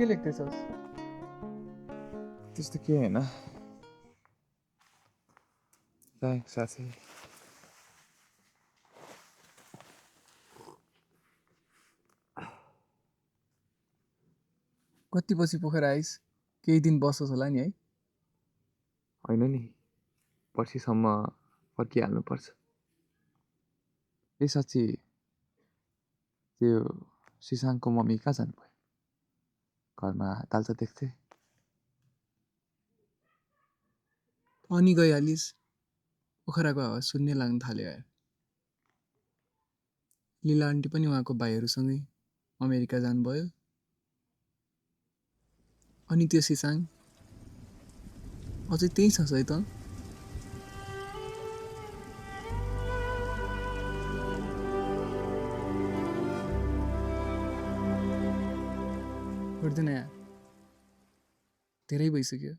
के लेख्दैछस्? त्यस्तो के होइन साथी। कति पछि पोखरा आइस? केही दिन बसोस् होला नि है? होइन नि, पर्सिसम्म फर्किहाल्नुपर्छ। ए साँच्ची, त्यो सिसाङको मम्मी कहाँ जानुभयो? घरमा ताल त देख्थे। अनि गइहालिस्। पोखराको हावा शून्य लाग्न थाल्यो यार। लीला आन्टी पनि उहाँको भाइहरूसँगै अमेरिका जानुभयो। अनि त्यो सिसाङ अझै त्यही छ है त? गर्दैन यार, धेरै भइसक्यो।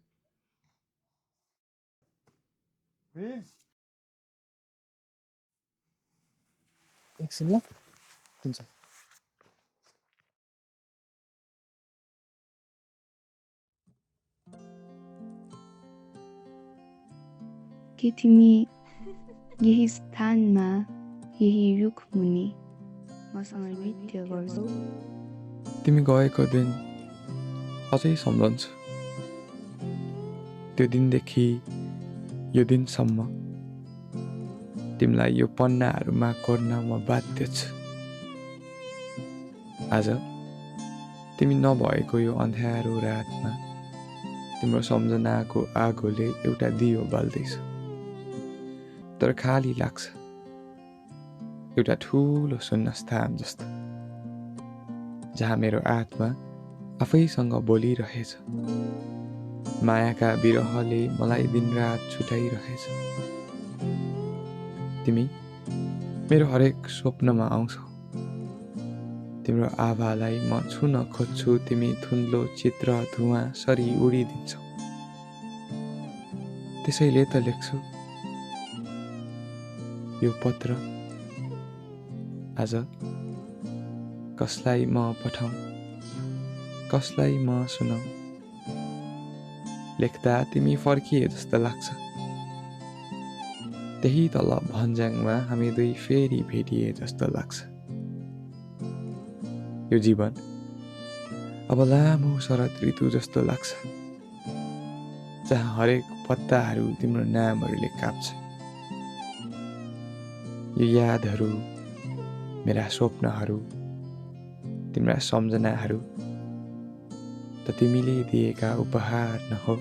एकछिन ल, हुन्छ। के तिमी यही स्थानमा यही रुख मुनि मसँग नृत्य गर्छौ? तिमी गएको दिन अझै सम्झन्छु। त्यो दिनदेखि यो दिनसम्म तिमीलाई यो पन्नाहरूमा कोर्न म बाध्य छु। आज तिमी नभएको यो अँध्यारो रातमा तिम्रो सम्झनाको आगोले एउटा दियो बाल्दैछ। तर खाली लाग्छ, एउटा ठुलो शून्य स्थान जस्तो, जहाँ मेरो आत्मा आफैसँग बोलिरहेछ। मायाका विरहले मलाई दिनरात छुटाइरहेछ। तिमी मेरो हरेक स्वप्नमा आउँछौ। तिम्रो आभालाई म छुन खोज्छु, तिमी धुन्द्लो चित्र धुवाँ सरी उडिदिन्छौ। त्यसैले त लेख्छु यो पत्र। आज कसलाई म पठाउँ, कसलाई म सुनाऊ? लेख्दा तिमी फर्किए जस्तो लाग्छ। त्यही तल भन्ज्याङमा हामी दुई फेरि भेटिए जस्तो लाग्छ। यो जीवन अब लामो शरद ऋतु जस्तो लाग्छ, जहाँ हरेक पत्ताहरू तिम्रो नामहरूले काप्छ। यो यादहरू, मेरा स्वप्नहरू, तिम्रा सम्झनाहरू त तिमीले दिएका उपहार न हो?